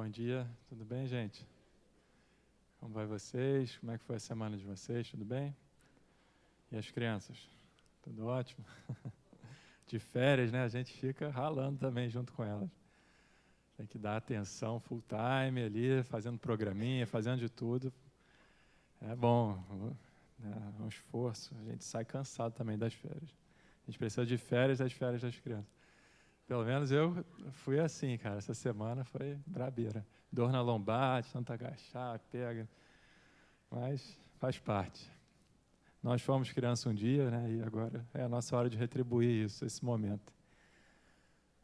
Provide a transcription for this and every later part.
Bom dia, tudo bem, gente? Como vai vocês? Como é que foi a semana de vocês? Tudo bem? E as crianças? Tudo ótimo? De férias, né? A gente fica ralando também junto com elas. Tem que dar atenção full time ali, fazendo programinha, fazendo de tudo. É bom, né? É um esforço. A gente sai cansado também das férias. A gente precisa de férias das crianças. Pelo menos eu fui assim, cara. Essa semana foi brabeira. Dor na lombar, de tanto agachar, pega. Mas faz parte. Nós fomos criança um dia, né? E agora é a nossa hora de retribuir isso, esse momento.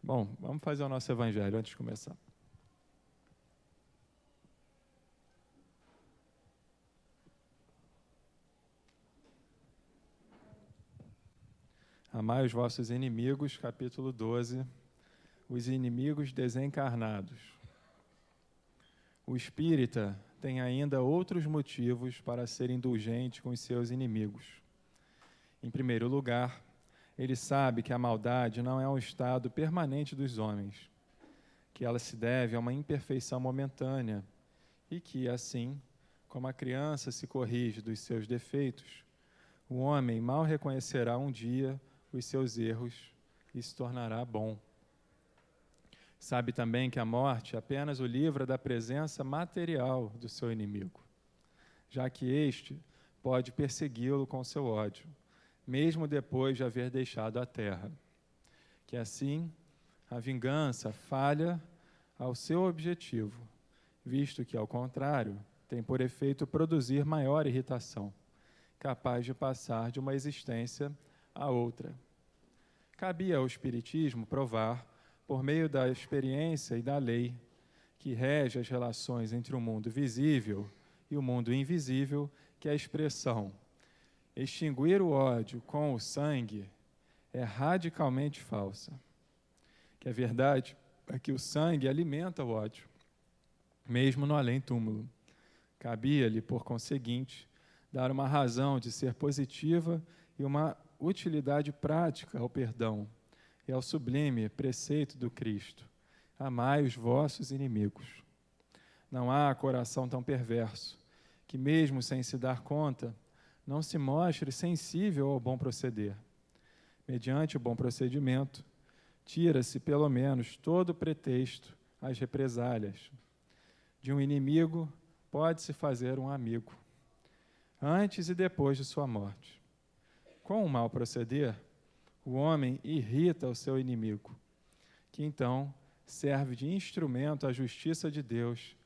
Bom, vamos fazer o nosso evangelho antes de começar. Amai os vossos inimigos, capítulo 12. Os inimigos desencarnados. O espírita tem ainda outros motivos para ser indulgente com os seus inimigos. Em primeiro lugar, ele sabe que a maldade não é um estado permanente dos homens, que ela se deve a uma imperfeição momentânea e que, assim, como a criança se corrige dos seus defeitos, o homem mal reconhecerá um dia os seus erros e se tornará bom. Sabe também que a morte apenas o livra da presença material do seu inimigo, já que este pode persegui-lo com seu ódio, mesmo depois de haver deixado a terra. Que assim, a vingança falha ao seu objetivo, visto que, ao contrário, tem por efeito produzir maior irritação, capaz de passar de uma existência a outra. Cabia ao Espiritismo provar, por meio da experiência e da lei, que rege as relações entre o mundo visível e o mundo invisível, que a expressão extinguir o ódio com o sangue é radicalmente falsa. Que a verdade é que o sangue alimenta o ódio, mesmo no além-túmulo. Cabia-lhe, por conseguinte, dar uma razão de ser positiva e uma utilidade prática ao perdão e ao sublime preceito do Cristo: amai os vossos inimigos. Não há coração tão perverso que, mesmo sem se dar conta, não se mostre sensível ao bom proceder. Mediante o bom procedimento, tira-se, pelo menos, todo o pretexto às represálias. De um inimigo, pode-se fazer um amigo, antes e depois de sua morte. Com o mal proceder, o homem irrita o seu inimigo, que então serve de instrumento à justiça de Deus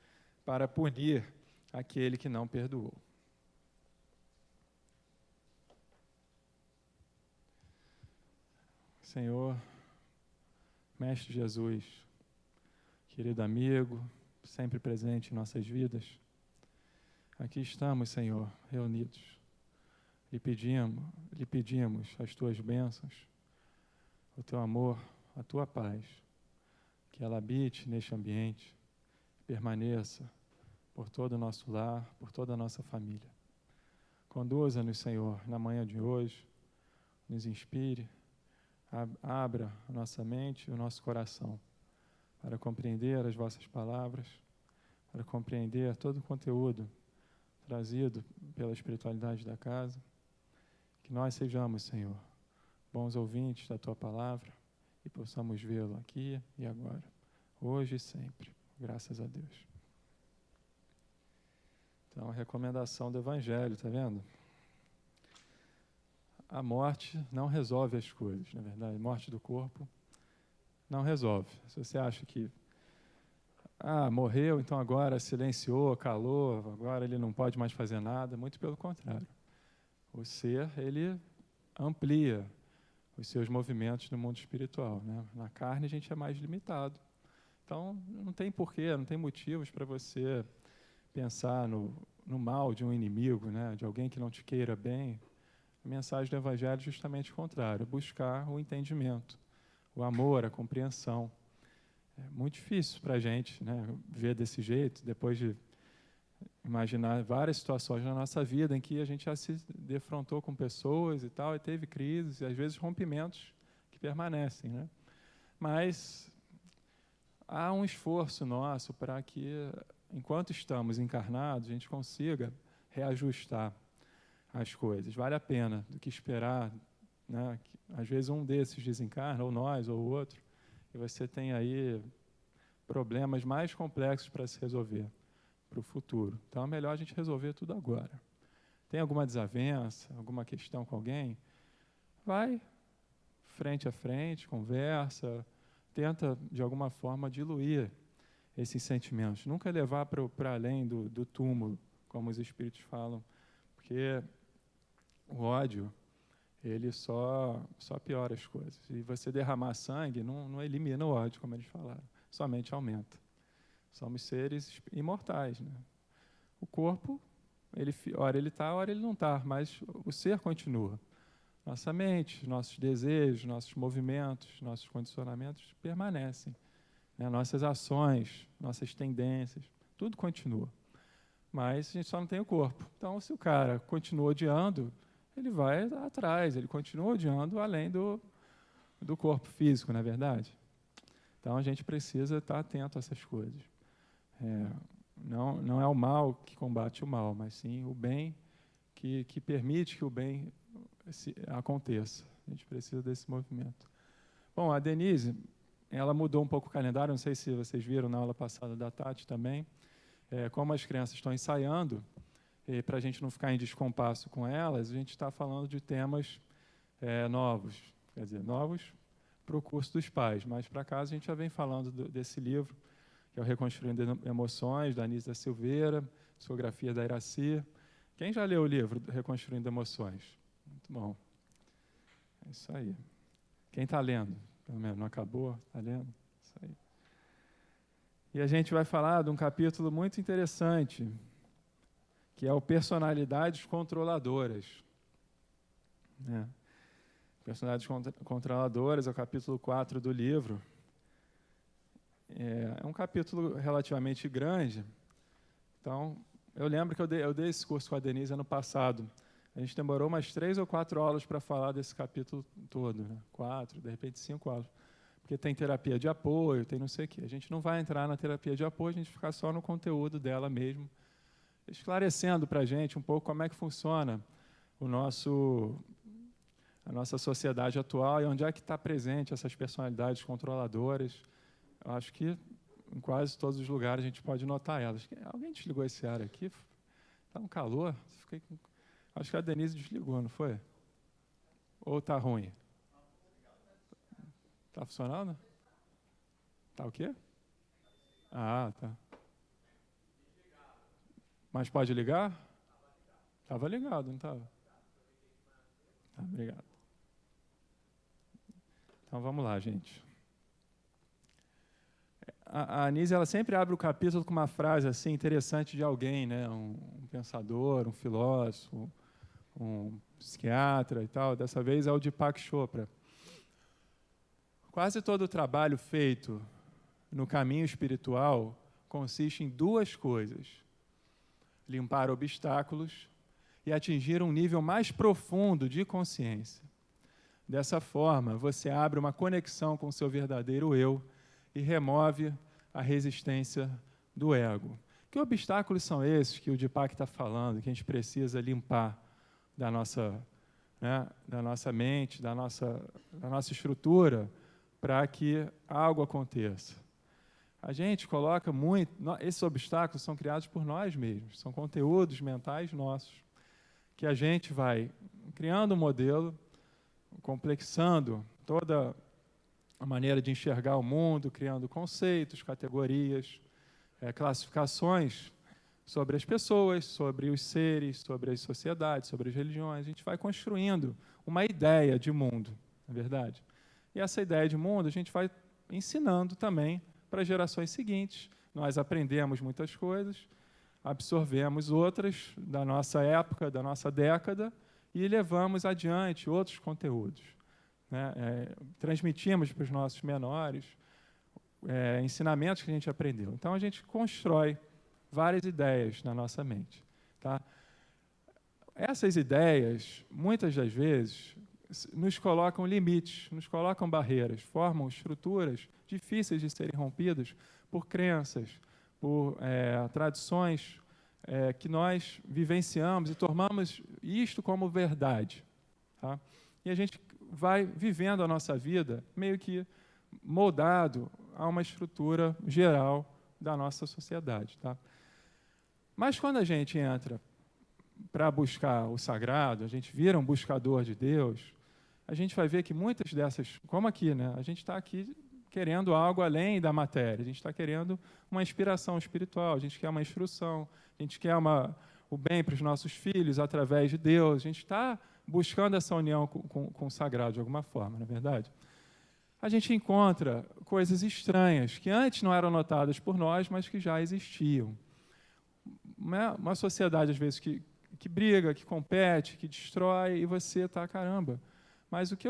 para punir aquele que não perdoou. Senhor, Mestre Jesus, querido amigo, sempre presente em nossas vidas, aqui estamos, Senhor, reunidos. Lhe pedimos as tuas bênçãos, o teu amor, a tua paz, que ela habite neste ambiente, permaneça por todo o nosso lar, por toda a nossa família. Conduza-nos, Senhor, na manhã de hoje, nos inspire, abra a nossa mente e o nosso coração para compreender as vossas palavras, para compreender todo o conteúdo trazido pela espiritualidade da casa. Que nós sejamos, Senhor, bons ouvintes da Tua palavra e possamos vê-lo aqui e agora, hoje e sempre. Graças a Deus. Então, a recomendação do Evangelho, tá vendo? A morte não resolve as coisas, na verdade. A morte do corpo não resolve. Se você acha que morreu, então agora silenciou, calou, agora ele não pode mais fazer nada, muito pelo contrário. O ser, ele amplia os seus movimentos no mundo espiritual, né? Na carne a gente é mais limitado. Então, não tem porquê, não tem motivos para você pensar no mal de um inimigo, né? De alguém que não te queira bem. A mensagem do Evangelho é justamente o contrário: buscar o entendimento, o amor, a compreensão. É muito difícil para a gente, né, ver desse jeito, depois de imaginar várias situações na nossa vida em que a gente já se defrontou com pessoas e tal, e teve crises, e às vezes rompimentos que permanecem, né? Mas há um esforço nosso para que, enquanto estamos encarnados, a gente consiga reajustar as coisas. Vale a pena do que esperar, né? Que, às vezes um desses desencarna, ou nós, ou o outro, e você tem aí problemas mais complexos para se resolver para o futuro. Então é melhor a gente resolver tudo agora. Tem alguma desavença, alguma questão com alguém? Vai frente a frente, conversa, tenta de alguma forma diluir esses sentimentos. Nunca levar para além do túmulo, como os espíritos falam, porque o ódio, ele só piora as coisas. E você derramar sangue não elimina o ódio, como eles falaram, somente aumenta. Somos seres imortais, né? O corpo, ora ele está, ora ele não está, mas o ser continua. Nossa mente, nossos desejos, nossos movimentos, nossos condicionamentos permanecem, né? Nossas ações, nossas tendências, tudo continua. Mas a gente só não tem o corpo. Então, se o cara continua odiando, ele vai atrás, ele continua odiando além do corpo físico, não é verdade? Então, a gente precisa estar atento a essas coisas. Não é o mal que combate o mal, mas sim o bem que permite que o bem aconteça. A gente precisa desse movimento. Bom, a Denise, ela mudou um pouco o calendário, não sei se vocês viram na aula passada da Tati também. Como as crianças estão ensaiando, para a gente não ficar em descompasso com elas, a gente está falando de temas novos, quer dizer, novos para o curso dos pais, mas para casa a gente já vem falando desse livro, que é o Reconstruindo Emoções, da Anísia Silveira, psicografia da Iraci. Quem já leu o livro Reconstruindo Emoções? Muito bom. É isso aí. Quem está lendo? Pelo menos não acabou? Está lendo? Isso aí. E a gente vai falar de um capítulo muito interessante, que é o Personalidades Controladoras. Personalidades Controladoras é o capítulo 4 do livro. É um capítulo relativamente grande. Então, eu lembro que eu dei esse curso com a Denise ano passado. A gente demorou umas 3 ou 4 aulas para falar desse capítulo todo, né? 4, de repente 5 aulas. Porque tem terapia de apoio, tem não sei o quê. A gente não vai entrar na terapia de apoio, a gente ficar só no conteúdo dela mesmo, esclarecendo para a gente um pouco como é que funciona a nossa sociedade atual e onde é que está presente essas personalidades controladoras. Eu acho que em quase todos os lugares a gente pode notar elas. Alguém desligou esse ar aqui? Está um calor? Acho que a Denise desligou, não foi? Ou está ruim? Está funcionando? Está o quê? Ah, tá. Mas pode ligar? Estava ligado, não estava? Tá, obrigado. Então vamos lá, gente. A Anísia, ela sempre abre o capítulo com uma frase assim interessante de alguém, né? Um pensador, um filósofo, um psiquiatra e tal. Dessa vez é o Deepak Chopra. Quase todo o trabalho feito no caminho espiritual consiste em 2 coisas: limpar obstáculos e atingir um nível mais profundo de consciência. Dessa forma, você abre uma conexão com o seu verdadeiro eu e remove a resistência do ego. Que obstáculos são esses que o Deepak está falando, que a gente precisa limpar da nossa mente, da nossa estrutura, para que algo aconteça? A gente coloca muito... Esses obstáculos são criados por nós mesmos, são conteúdos mentais nossos, que a gente vai criando um modelo, complexando toda a maneira de enxergar o mundo, criando conceitos, categorias, classificações sobre as pessoas, sobre os seres, sobre as sociedades, sobre as religiões. A gente vai construindo uma ideia de mundo, não é verdade? E essa ideia de mundo a gente vai ensinando também para as gerações seguintes. Nós aprendemos muitas coisas, absorvemos outras da nossa época, da nossa década, e levamos adiante outros conteúdos. Transmitimos para os nossos menores ensinamentos que a gente aprendeu. Então, a gente constrói várias ideias na nossa mente. Tá? Essas ideias, muitas das vezes, nos colocam limites, nos colocam barreiras, formam estruturas difíceis de serem rompidas por crenças, por tradições que nós vivenciamos e tomamos isto como verdade. Tá? E a gente vai vivendo a nossa vida meio que moldado a uma estrutura geral da nossa sociedade. Tá? Mas quando a gente entra para buscar o sagrado, a gente vira um buscador de Deus, a gente vai ver que muitas dessas, como aqui, né, a gente está aqui querendo algo além da matéria, a gente está querendo uma inspiração espiritual, a gente quer uma instrução, a gente quer o bem para os nossos filhos através de Deus, a gente está buscando essa união com o sagrado de alguma forma, não é verdade? A gente encontra coisas estranhas que antes não eram notadas por nós, mas que já existiam. Uma sociedade, às vezes, que briga, que compete, que destrói, e você está, caramba. Mas o que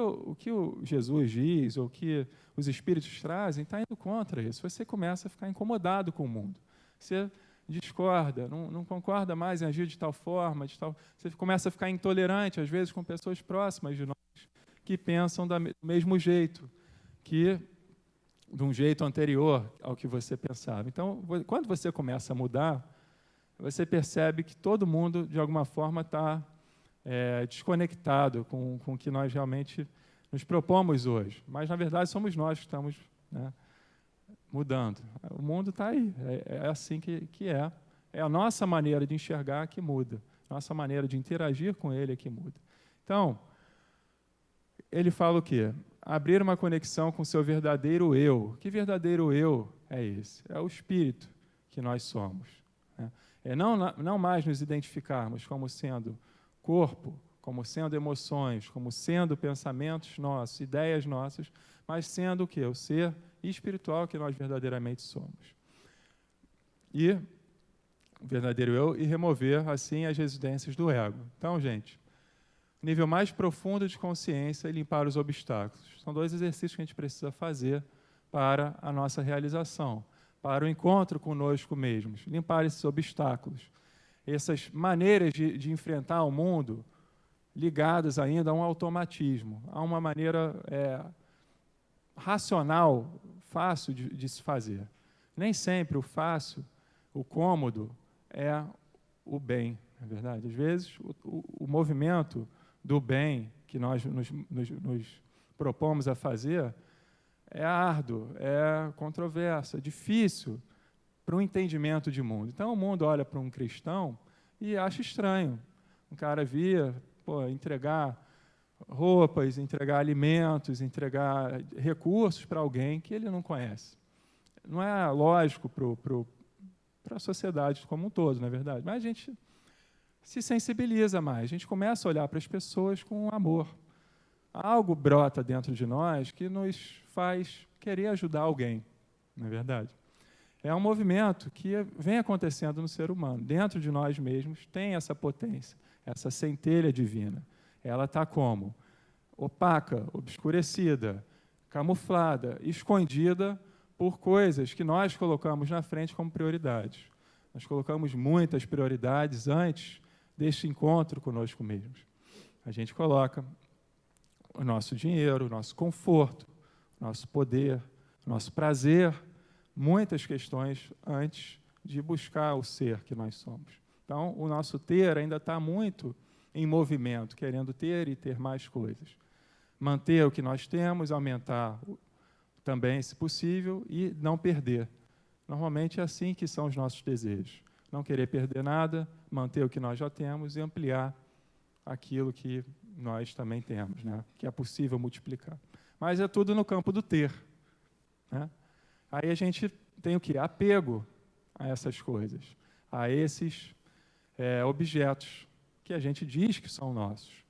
o Jesus diz, ou o que os Espíritos trazem, está indo contra isso. Você começa a ficar incomodado com o mundo. Você discorda, não concorda mais em agir de tal forma, você começa a ficar intolerante, às vezes, com pessoas próximas de nós, que pensam do mesmo jeito, de um jeito anterior ao que você pensava. Então, quando você começa a mudar, você percebe que todo mundo, de alguma forma, está desconectado com o que nós realmente nos propomos hoje. Mas, na verdade, somos nós que estamos, né, mudando. O mundo está aí, é assim que é. É a nossa maneira de enxergar que muda, nossa maneira de interagir com ele é que muda. Então, ele fala o quê? Abrir uma conexão com o seu verdadeiro eu. Que verdadeiro eu é esse? É o espírito que nós somos. Né? Não mais nos identificarmos como sendo corpo, como sendo emoções, como sendo pensamentos nossos, ideias nossas, mas sendo o quê? O ser espiritual que nós verdadeiramente somos. E o verdadeiro eu, e remover, assim, as residências do ego. Então, gente, nível mais profundo de consciência e limpar os obstáculos. São 2 exercícios que a gente precisa fazer para a nossa realização, para o encontro conosco mesmos, limpar esses obstáculos, essas maneiras de enfrentar o mundo ligadas ainda a um automatismo, a uma maneira racional, fácil de se fazer. Nem sempre o fácil, o cômodo, é o bem, não é verdade? Às vezes, o movimento do bem que nós nos propomos a fazer é árduo, é controverso, é difícil para um entendimento de mundo. Então, o mundo olha para um cristão e acha estranho. Um cara via entregar roupas, entregar alimentos, entregar recursos para alguém que ele não conhece. Não é lógico para a sociedade como um todo, não é verdade? Mas a gente se sensibiliza mais, a gente começa a olhar para as pessoas com amor. Algo brota dentro de nós que nos faz querer ajudar alguém, não é verdade? É um movimento que vem acontecendo no ser humano. Dentro de nós mesmos tem essa potência, essa centelha divina. Ela está como? Opaca, obscurecida, camuflada, escondida por coisas que nós colocamos na frente como prioridades. Nós colocamos muitas prioridades antes deste encontro conosco mesmos. A gente coloca o nosso dinheiro, o nosso conforto, o nosso poder, o nosso prazer, muitas questões antes de buscar o ser que nós somos. Então, o nosso ter ainda está muito em movimento, querendo ter e ter mais coisas. Manter o que nós temos, aumentar também, se possível, e não perder. Normalmente é assim que são os nossos desejos. Não querer perder nada, manter o que nós já temos e ampliar aquilo que nós também temos, né? Que é possível multiplicar. Mas é tudo no campo do ter. Né? Aí a gente tem o quê? Apego a essas coisas, a esses objetos que a gente diz que são nossos,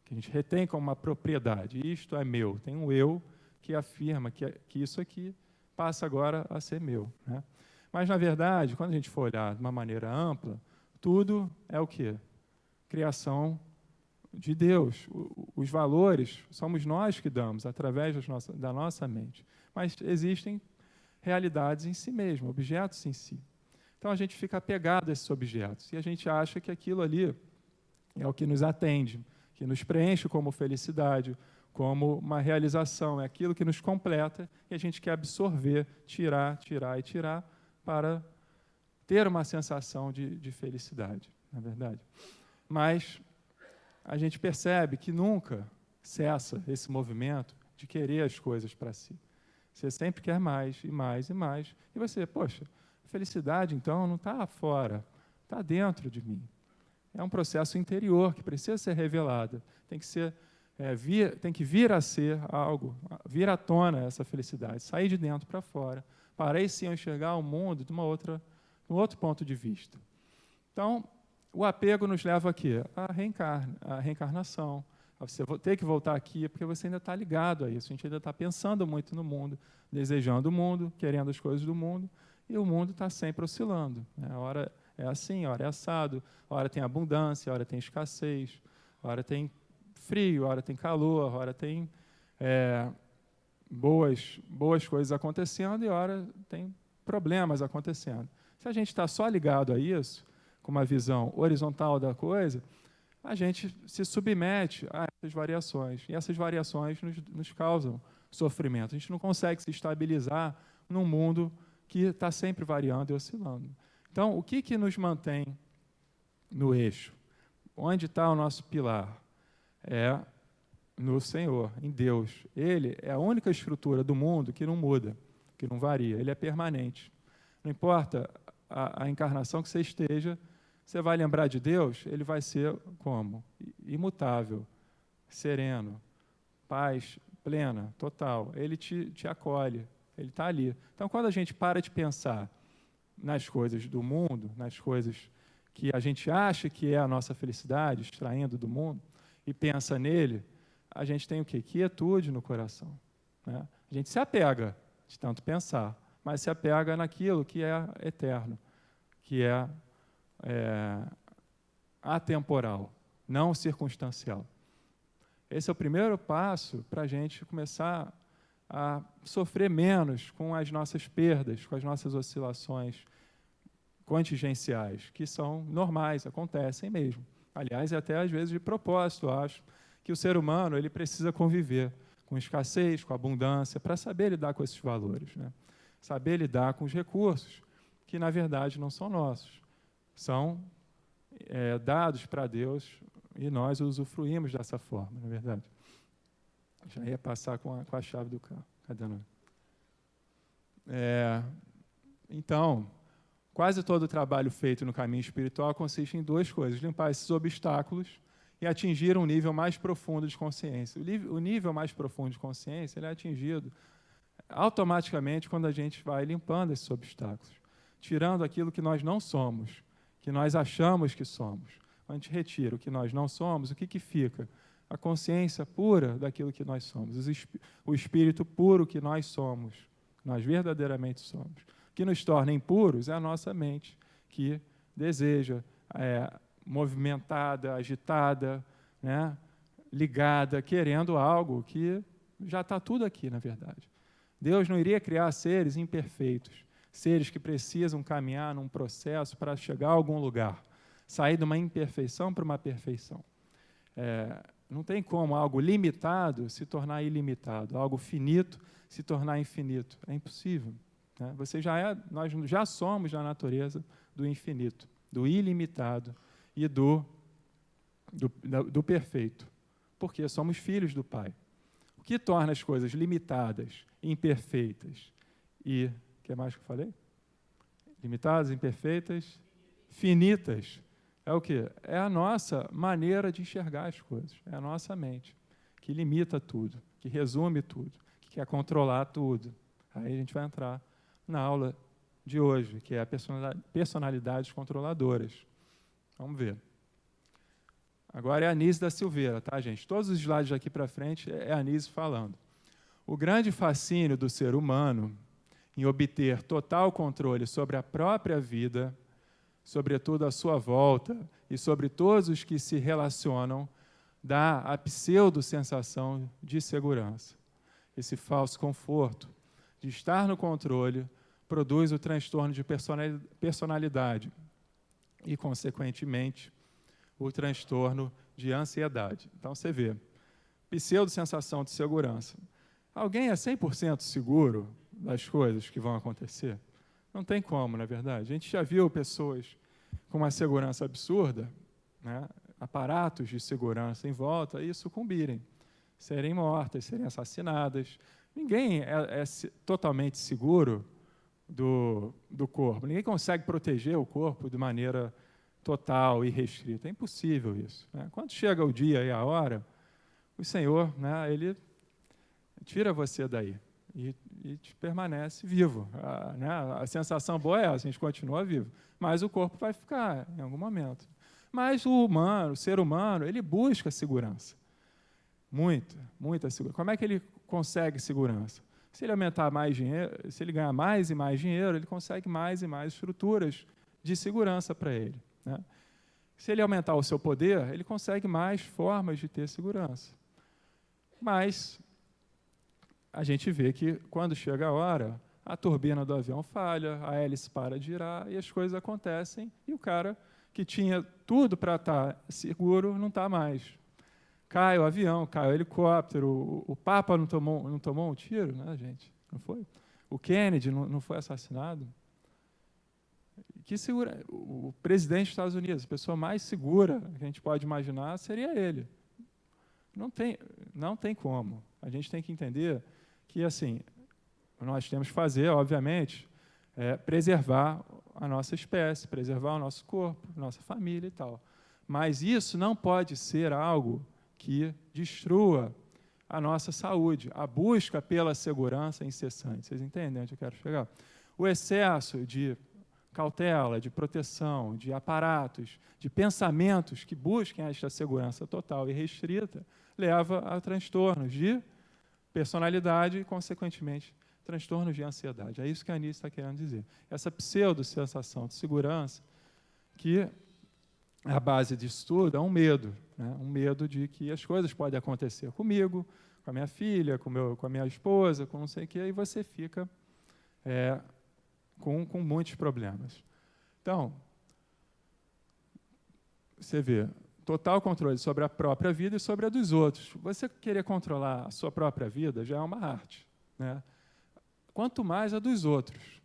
que a gente retém como uma propriedade. Isto é meu. Tem um eu que afirma que isso aqui passa agora a ser meu. Né? Mas, na verdade, quando a gente for olhar de uma maneira ampla, tudo é o quê? Criação de Deus. Os valores somos nós que damos, através da nossa mente. Mas existem realidades em si mesmo, objetos em si. Então, a gente fica apegado a esses objetos e a gente acha que aquilo ali é o que nos atende, que nos preenche como felicidade, como uma realização, é aquilo que nos completa e a gente quer absorver, tirar e tirar para ter uma sensação de felicidade, na verdade. Mas a gente percebe que nunca cessa esse movimento de querer as coisas para si. Você sempre quer mais e mais e mais. E você, poxa, a felicidade, então, não está fora, está dentro de mim. É um processo interior que precisa ser revelado. Tem que ser, tem que vir a ser algo, vir à tona essa felicidade, sair de dentro para fora, para aí sim enxergar o mundo de um outro ponto de vista. Então, o apego nos leva a quê? A reencarnação. A você ter que voltar aqui porque você ainda está ligado a isso. A gente ainda está pensando muito no mundo, desejando o mundo, querendo as coisas do mundo, e o mundo está sempre oscilando. A hora é assim, a hora é assado, a hora tem abundância, a hora tem escassez, a hora tem frio, a hora tem calor, a hora tem boas coisas acontecendo e a hora tem problemas acontecendo. Se a gente está só ligado a isso, com uma visão horizontal da coisa, a gente se submete a essas variações. E essas variações nos causam sofrimento. A gente não consegue se estabilizar num mundo que está sempre variando e oscilando. Então, o que nos mantém no eixo? Onde está o nosso pilar? É no Senhor, em Deus. Ele é a única estrutura do mundo que não muda, que não varia. Ele é permanente. Não importa a encarnação que você esteja, você vai lembrar de Deus, ele vai ser como? Imutável, sereno, paz plena, total. Ele te acolhe, ele está ali. Então, quando a gente para de pensar nas coisas do mundo, nas coisas que a gente acha que é a nossa felicidade, extraindo do mundo, e pensa nele, a gente tem o quê? Quietude no coração. Né? A gente se apega de tanto pensar, mas se apega naquilo que é eterno, que é atemporal, não circunstancial. Esse é o primeiro passo para a gente começar a sofrer menos com as nossas perdas, com as nossas oscilações contingenciais, que são normais, acontecem mesmo. Aliás, até às vezes de propósito, eu acho que o ser humano ele precisa conviver com escassez, com abundância, para saber lidar com esses valores, né? Saber lidar com os recursos, que na verdade não são nossos. São dados para Deus e nós usufruímos dessa forma, na verdade. Já ia passar com a chave do carro. Cadê nós? Então, quase todo o trabalho feito no caminho espiritual consiste em duas coisas: limpar esses obstáculos e atingir um nível mais profundo de consciência. O nível mais profundo de consciência ele é atingido automaticamente quando a gente vai limpando esses obstáculos, tirando aquilo que nós não somos, que nós achamos que somos. Quando a gente retira o que nós não somos, o que fica? A consciência pura daquilo que nós somos, o espírito puro que nós somos, nós verdadeiramente somos. O que nos torna impuros é a nossa mente, que deseja, movimentada, agitada, né, ligada, querendo algo que já está tudo aqui, na verdade. Deus não iria criar seres imperfeitos, seres que precisam caminhar num processo para chegar a algum lugar, sair de uma imperfeição para uma perfeição. Não tem como algo limitado se tornar ilimitado, algo finito se tornar infinito. É impossível. Né? Nós já somos da natureza do infinito, do ilimitado e do perfeito, porque somos filhos do Pai. O que torna as coisas limitadas, imperfeitas e... O que mais que eu falei? Limitadas, imperfeitas, finitas. É o quê? É a nossa maneira de enxergar as coisas. É a nossa mente, que limita tudo, que resume tudo, que quer controlar tudo. Aí a gente vai entrar na aula de hoje, que é a personalidades controladoras. Vamos ver. Agora é a Anísio da Silveira, tá, gente? Todos os slides daqui para frente é a Anísio falando. O grande fascínio do ser humano em obter total controle sobre a própria vida, sobre tudo à sua volta e sobre todos os que se relacionam, dá a pseudo-sensação de segurança. Esse falso conforto de estar no controle produz o transtorno de personalidade e, consequentemente, o transtorno de ansiedade. Então, você vê, pseudo-sensação de segurança. Alguém é 100% seguro das coisas que vão acontecer? Não tem como, na verdade. A gente já viu pessoas com uma segurança absurda, né, aparatos de segurança em volta, e sucumbirem, serem mortas, serem assassinadas. Ninguém é totalmente seguro do corpo. Ninguém consegue proteger o corpo de maneira total e restrita. É impossível isso, né? Quando chega o dia e a hora, o Senhor, né, Ele tira você daí e te permanece vivo. Né, a sensação boa é essa, a gente continua vivo, mas o corpo vai ficar em algum momento. Mas o ser humano, ele busca segurança. Muita segurança. Como é que ele consegue segurança? Se ele aumentar mais dinheiro, se ele ganhar mais e mais dinheiro, ele consegue mais e mais estruturas de segurança para ele, né? Se ele aumentar o seu poder, ele consegue mais formas de ter segurança. Mas a gente vê que, quando chega a hora, a turbina do avião falha, a hélice para de girar e as coisas acontecem, e o cara que tinha tudo para estar seguro não está mais. Cai o avião, cai o helicóptero, o Papa não tomou um tiro, né, gente? Não foi? O Kennedy não foi assassinado. O presidente dos Estados Unidos, a pessoa mais segura que a gente pode imaginar, seria ele. Não tem como. A gente tem que entender que, assim, nós temos que fazer, obviamente, preservar a nossa espécie, preservar o nosso corpo, nossa família e tal. Mas isso não pode ser algo que destrua a nossa saúde, a busca pela segurança incessante. Vocês entendem onde eu quero chegar? O excesso de cautela, de proteção, de aparatos, de pensamentos que busquem esta segurança total e restrita, leva a transtornos de personalidade e, consequentemente, transtornos de ansiedade. É isso que a Anice está querendo dizer. Essa pseudo-sensação de segurança, que a base disso tudo é um medo, né? Um medo de que as coisas podem acontecer comigo, com a minha filha, com a minha esposa, com não sei o quê, e você fica com muitos problemas. Então, você vê, total controle sobre a própria vida e sobre a dos outros. Você querer controlar a sua própria vida já é uma arte, né? Quanto mais a dos outros.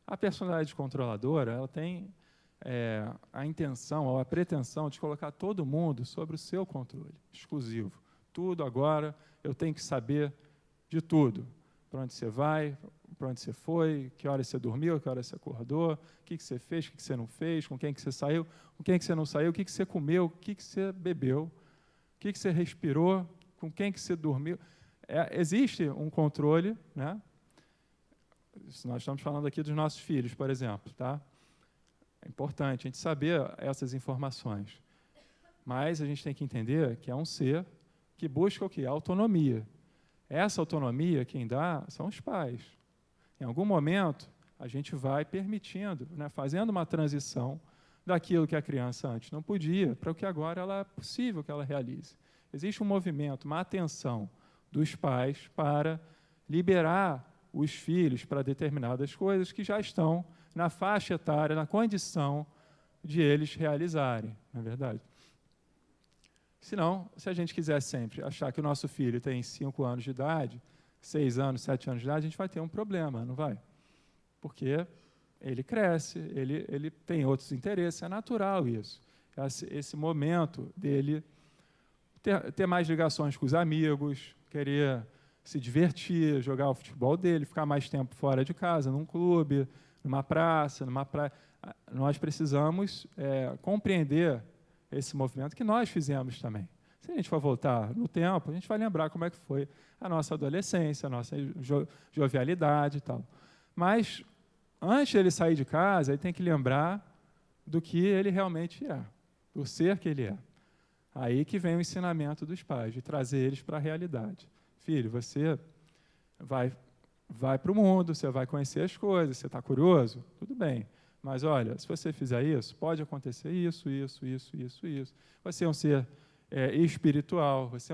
A personalidade controladora, ela tem a intenção ou a pretensão de colocar todo mundo sobre o seu controle exclusivo. Tudo agora, eu tenho que saber de tudo. Para onde você vai, para onde você foi, que hora você dormiu, que hora você acordou, o que você fez, o que você não fez, com quem que você saiu, com quem que você não saiu, o que você comeu, o que você bebeu, o que você respirou, com quem que você dormiu. Existe um controle, né? Nós estamos falando aqui dos nossos filhos, por exemplo, tá? É importante a gente saber essas informações. Mas a gente tem que entender que é um ser que busca o quê? A autonomia. Essa autonomia, quem dá, são os pais. Em algum momento, a gente vai permitindo, né, fazendo uma transição daquilo que a criança antes não podia, para o que agora ela é possível que ela realize. Existe um movimento, uma atenção dos pais para liberar os filhos para determinadas coisas que já estão na faixa etária, na condição de eles realizarem, não é verdade? Senão, se a gente quiser sempre achar que o nosso filho tem 5 anos de idade, 6 anos, 7 anos de idade, a gente vai ter um problema, não vai? Porque ele cresce, ele tem outros interesses, é natural isso. Esse momento dele ter mais ligações com os amigos, querer se divertir, jogar o futebol dele, ficar mais tempo fora de casa, num clube, numa praça, numa praia. Nós precisamos compreender esse movimento que nós fizemos também. Se a gente for voltar no tempo, a gente vai lembrar como é que foi a nossa adolescência, a nossa jovialidade e tal. Mas, antes de ele sair de casa, ele tem que lembrar do que ele realmente é, do ser que ele é. Aí que vem o ensinamento dos pais, de trazer eles para a realidade. Filho, você vai para o mundo, você vai conhecer as coisas, você está curioso? Tudo bem. Mas, olha, se você fizer isso, pode acontecer isso. Você é um ser espiritual, você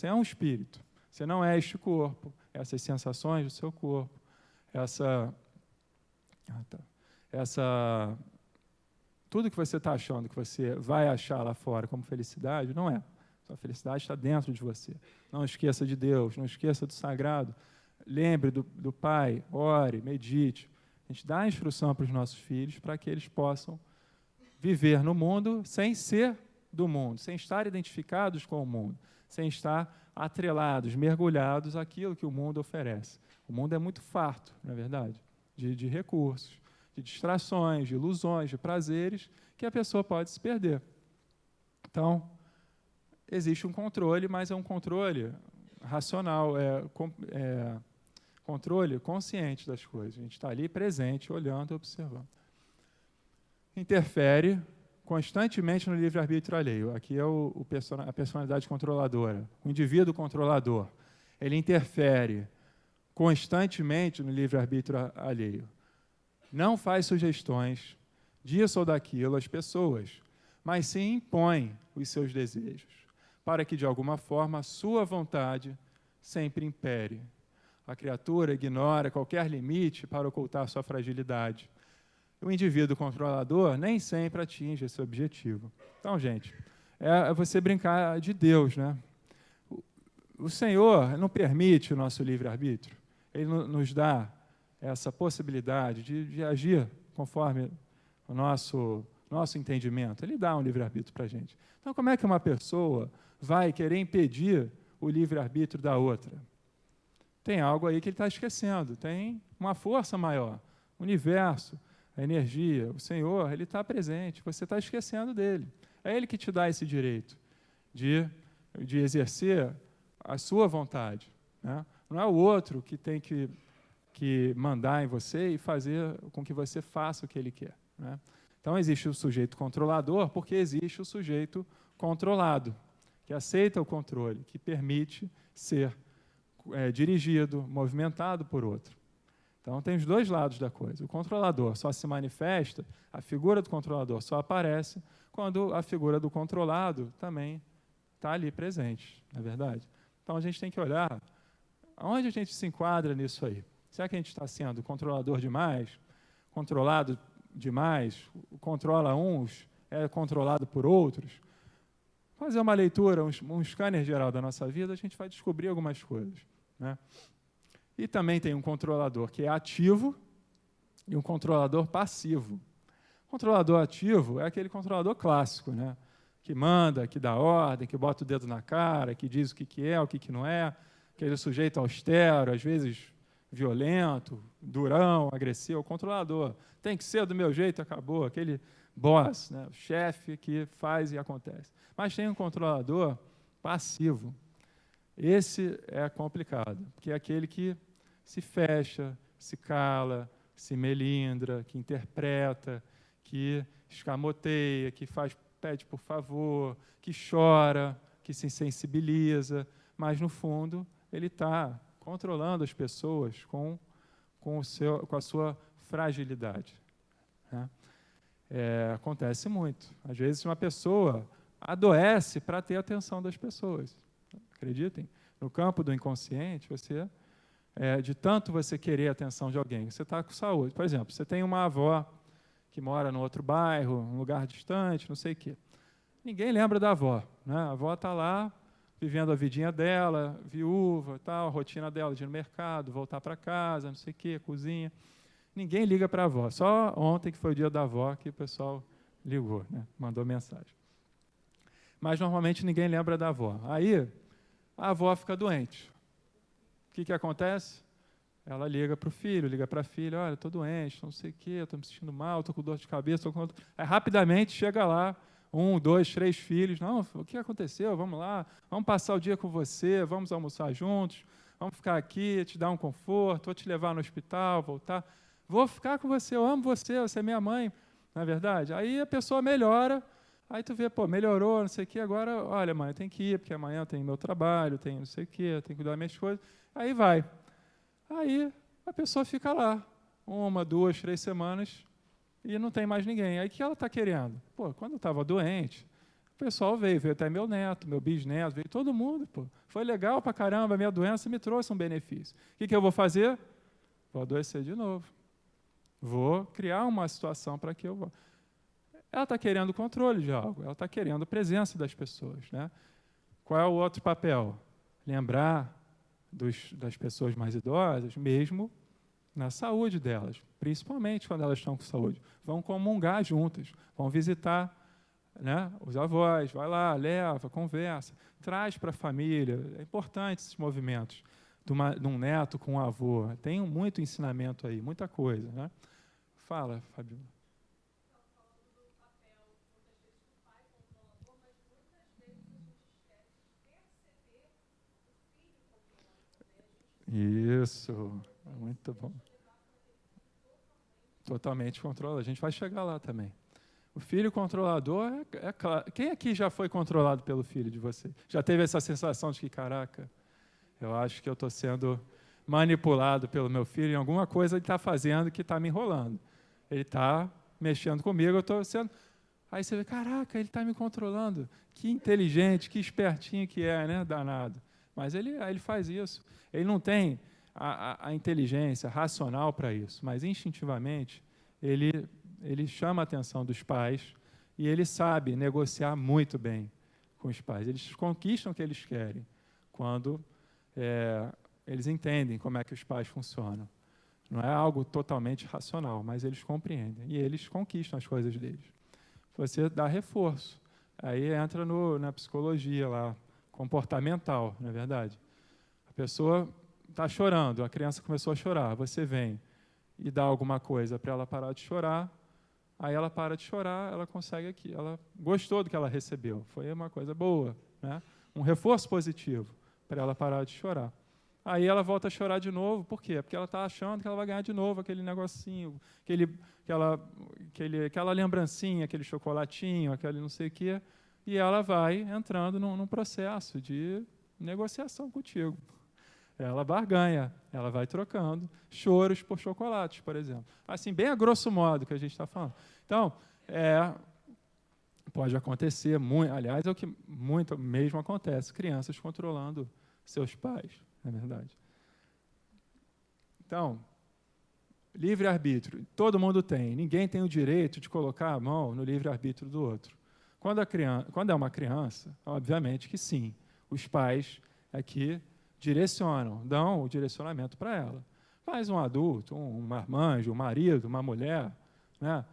é um espírito. Você não é este corpo, essas sensações do seu corpo, essa tudo que você está achando que você vai achar lá fora como felicidade, não é. Sua felicidade está dentro de você. Não esqueça de Deus, não esqueça do sagrado. Lembre do Pai, ore, medite. A gente dá a instrução para os nossos filhos para que eles possam viver no mundo sem ser do mundo, sem estar identificados com o mundo, sem estar atrelados, mergulhados àquilo que o mundo oferece. O mundo é muito farto, não é verdade? De recursos, de distrações, de ilusões, de prazeres que a pessoa pode se perder. Então, existe um controle, mas é um controle racional, controle consciente das coisas. A gente está ali presente, olhando e observando. Interfere constantemente no livre-arbítrio alheio. Aqui é a personalidade controladora, o indivíduo controlador. Ele interfere constantemente no livre-arbítrio alheio. Não faz sugestões disso ou daquilo às pessoas, mas sim impõe os seus desejos, para que, de alguma forma, a sua vontade sempre impere. A criatura ignora qualquer limite para ocultar sua fragilidade. O indivíduo controlador nem sempre atinge esse objetivo. Então, gente, é você brincar de Deus, né? O Senhor não permite o nosso livre-arbítrio. Ele nos dá essa possibilidade de agir conforme o nosso entendimento. Ele dá um livre-arbítrio para a gente. Então, como é que uma pessoa vai querer impedir o livre-arbítrio da outra? Tem algo aí que ele está esquecendo. Tem uma força maior, o universo, a energia, o Senhor, ele está presente, você está esquecendo dele. É ele que te dá esse direito de exercer a sua vontade, né? Não é o outro que tem que mandar em você e fazer com que você faça o que ele quer, né? Então, existe o sujeito controlador porque existe o sujeito controlado, que aceita o controle, que permite ser dirigido, movimentado por outro. Então, tem os dois lados da coisa. O controlador só se manifesta, a figura do controlador só aparece quando a figura do controlado também está ali presente, não é verdade? Então, a gente tem que olhar aonde a gente se enquadra nisso aí. Será que a gente está sendo controlador demais, controlado demais, controla uns, é controlado por outros? Fazer uma leitura, um scanner geral da nossa vida, a gente vai descobrir algumas coisas, né? E também tem um controlador que é ativo e um controlador passivo. O controlador ativo é aquele controlador clássico, né? Que manda, que dá ordem, que bota o dedo na cara, que diz o que é, o que não é, aquele sujeito austero, às vezes violento, durão, agressivo. O controlador tem que ser do meu jeito, acabou. Aquele boss, né? O chefe que faz e acontece. Mas tem um controlador passivo. Esse é complicado, porque é aquele que se fecha, se cala, se melindra, que interpreta, que escamoteia, que pede por favor, que chora, que se sensibiliza, mas, no fundo, ele está controlando as pessoas com a sua fragilidade, né? Acontece muito. Às vezes, uma pessoa adoece para ter a atenção das pessoas. Acreditem, no campo do inconsciente, de tanto você querer a atenção de alguém, você está com saúde. Por exemplo, você tem uma avó que mora no outro bairro, um lugar distante, não sei o quê. Ninguém lembra da avó, né? A avó está lá, vivendo a vidinha dela, viúva, tal, a rotina dela de ir no mercado, voltar para casa, não sei o quê, cozinha. Ninguém liga para a avó. Só ontem, que foi o dia da avó, que o pessoal ligou, né? Mandou mensagem. Mas, normalmente, ninguém lembra da avó. Aí, a avó fica doente. O que acontece? Ela liga para o filho, liga para a filha, olha, estou doente, não sei o quê, estou me sentindo mal, estou com dor de cabeça, estou com... Aí, rapidamente, chega lá, 1, 2, 3 filhos, não, o que aconteceu? Vamos lá, vamos passar o dia com você, vamos almoçar juntos, vamos ficar aqui, te dar um conforto, vou te levar no hospital, voltar, vou ficar com você, eu amo você, você é minha mãe, não é verdade? Aí a pessoa melhora, aí tu vê, melhorou, não sei o quê, agora, olha, mãe, eu tenho que ir, porque amanhã tem meu trabalho, tem não sei o quê, tenho que cuidar das minhas coisas, aí vai. Aí a pessoa fica lá, 1, 2, 3 semanas, e não tem mais ninguém. Aí o que ela está querendo? Quando eu estava doente, o pessoal veio até meu neto, meu bisneto, veio todo mundo. Foi legal pra caramba, a minha doença me trouxe um benefício. O que eu vou fazer? Vou adoecer de novo. Vou criar uma situação para que eu vá. Ela está querendo controle de algo, ela está querendo a presença das pessoas, né? Qual é o outro papel? Lembrar das pessoas mais idosas, mesmo na saúde delas, principalmente quando elas estão com saúde. Vão comungar juntas, vão visitar, né, os avós, vai lá, leva, conversa, traz para a família. É importante esses movimentos de um neto com um avô. Tem muito ensinamento aí, muita coisa, né? Fala, Fabiola. Isso, muito bom. Totalmente controlado. A gente vai chegar lá também. O filho controlador é claro. Quem aqui já foi controlado pelo filho de você? Já teve essa sensação de que, caraca, eu acho que eu estou sendo manipulado pelo meu filho em alguma coisa ele está fazendo que está me enrolando. Ele está mexendo comigo, eu estou sendo... Aí você vê, caraca, ele está me controlando. Que inteligente, que espertinho que é, né? Danado. Mas ele faz isso. Ele não tem a inteligência racional para isso, mas instintivamente ele chama a atenção dos pais e ele sabe negociar muito bem com os pais. Eles conquistam o que eles querem quando eles entendem como é que os pais funcionam. Não é algo totalmente racional, mas eles compreendem e eles conquistam as coisas deles. Você dá reforço. Aí entra na psicologia lá, comportamental, não é verdade? A pessoa está chorando, a criança começou a chorar, você vem e dá alguma coisa para ela parar de chorar, aí ela para de chorar, ela consegue aqui, ela gostou do que ela recebeu, foi uma coisa boa, né? Um reforço positivo para ela parar de chorar. Aí ela volta a chorar de novo, por quê? Porque ela está achando que ela vai ganhar de novo aquele negocinho, aquela lembrancinha, aquele chocolatinho, aquele não sei o quê, e ela vai entrando num processo de negociação contigo. Ela barganha, ela vai trocando choros por chocolates, por exemplo. Assim, bem a grosso modo que a gente está falando. Então, pode acontecer, aliás, é o que muito mesmo acontece, crianças controlando seus pais, não é verdade? Então, livre-arbítrio, todo mundo tem, ninguém tem o direito de colocar a mão no livre-arbítrio do outro. Quando é uma criança, obviamente que sim, os pais aqui direcionam, dão o direcionamento para ela. Mas um adulto, um marmanjo, um marido, uma mulher, né,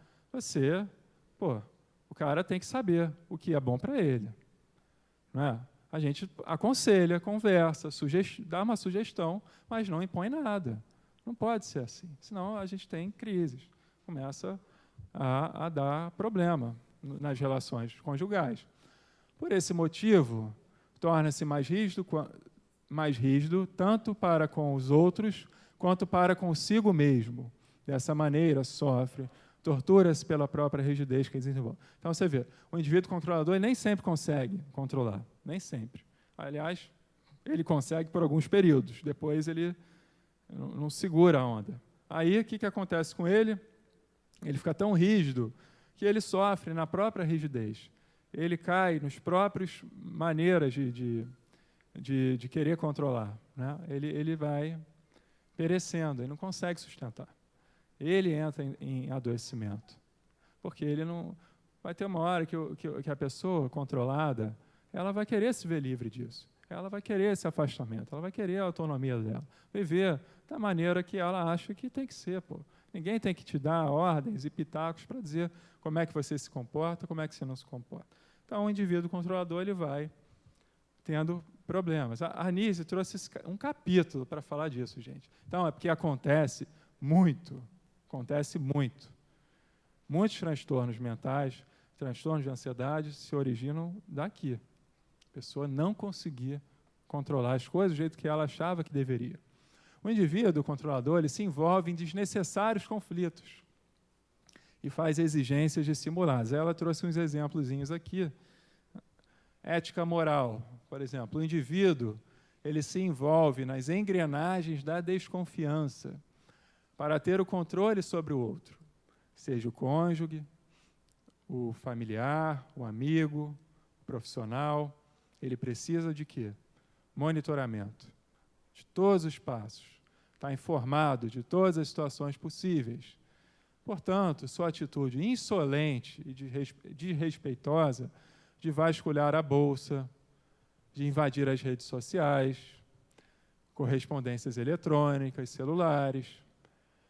o cara tem que saber o que é bom para ele. Né? A gente aconselha, conversa, dá uma sugestão, mas não impõe nada. Não pode ser assim, senão a gente tem crises. Começa a dar problema nas relações conjugais. Por esse motivo, torna-se mais rígido tanto para com os outros quanto para consigo mesmo. Dessa maneira, sofre, tortura-se pela própria rigidez que desenvolve. Então, você vê, o indivíduo controlador ele nem sempre consegue controlar, nem sempre. Aliás, ele consegue por alguns períodos, depois ele não segura a onda. Aí, o que acontece com ele? Ele fica tão rígido que ele sofre na própria rigidez. Ele cai nos próprios maneiras de querer controlar. Né? Ele vai perecendo, ele não consegue sustentar. Ele entra em adoecimento, porque ele não... Vai ter uma hora que a pessoa controlada, ela vai querer se ver livre disso. Ela vai querer esse afastamento, ela vai querer a autonomia dela, viver da maneira que ela acha que tem que ser. Pô. Ninguém tem que te dar ordens e pitacos para dizer como é que você se comporta, como é que você não se comporta. Então, o indivíduo controlador ele vai tendo problemas. A Arnise trouxe um capítulo para falar disso, gente. Então, é porque acontece muito. Muitos transtornos mentais, transtornos de ansiedade se originam daqui. A pessoa não conseguir controlar as coisas do jeito que ela achava que deveria. O indivíduo controlador ele se envolve em desnecessários conflitos e faz exigências dissimuladas. Ela trouxe uns exemplozinhos aqui. Ética moral, por exemplo. O indivíduo ele se envolve nas engrenagens da desconfiança para ter o controle sobre o outro, seja o cônjuge, o familiar, o amigo, o profissional. Ele precisa de quê? Monitoramento de todos os passos. Está informado de todas as situações possíveis. Portanto, sua atitude insolente e desrespeitosa de vasculhar a bolsa, de invadir as redes sociais, correspondências eletrônicas, celulares.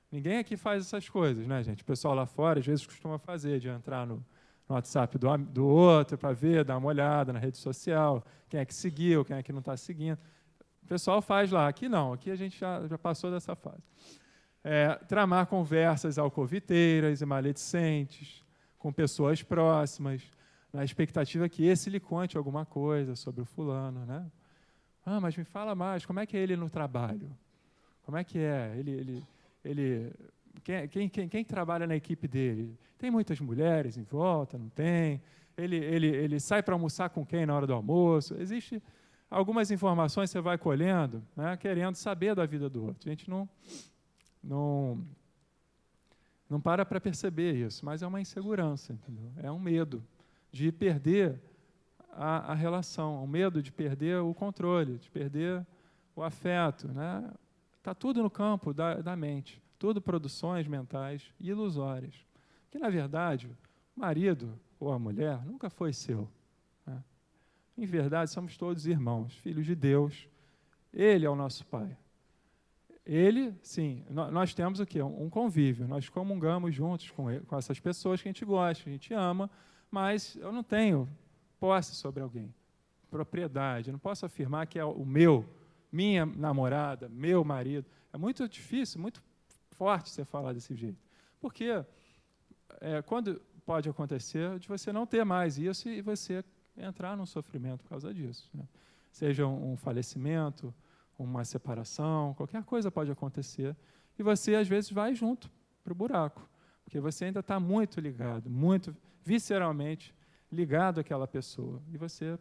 Ninguém aqui faz essas coisas, né, gente? O pessoal lá fora, às vezes, costuma fazer, de entrar no WhatsApp do outro para ver, dar uma olhada na rede social, quem é que seguiu, quem é que não está seguindo. O pessoal faz lá. Aqui não, aqui a gente já passou dessa fase. Tramar conversas alcoviteiras e maledicentes com pessoas próximas, na expectativa que esse lhe conte alguma coisa sobre o fulano, né? Ah, mas me fala mais, como é que é ele no trabalho? Como é que é? Quem trabalha na equipe dele? Tem muitas mulheres em volta? Não tem? Ele sai para almoçar com quem na hora do almoço? Existem algumas informações que você vai colhendo, né, querendo saber da vida do outro. A gente não para perceber isso, mas é uma insegurança, entendeu? É um medo de perder a relação, um medo de perder o controle, de perder o afeto, né? Está tudo no campo da mente, tudo produções mentais ilusórias. Que, na verdade, o marido ou a mulher nunca foi seu, né? Em verdade, somos todos irmãos, filhos de Deus. Ele é o nosso Pai. Ele, sim, nós temos o quê? Um convívio, nós comungamos juntos com essas pessoas que a gente gosta, que a gente ama, mas eu não tenho posse sobre alguém, propriedade. Eu não posso afirmar que é minha namorada, meu marido. É muito difícil, muito forte você falar desse jeito. Porque quando pode acontecer de você não ter mais isso e você entrar num sofrimento por causa disso, né? Seja um falecimento, uma separação, qualquer coisa pode acontecer. E você, às vezes, vai junto para o buraco, porque você ainda está muito ligado, muito visceralmente ligado àquela pessoa, e você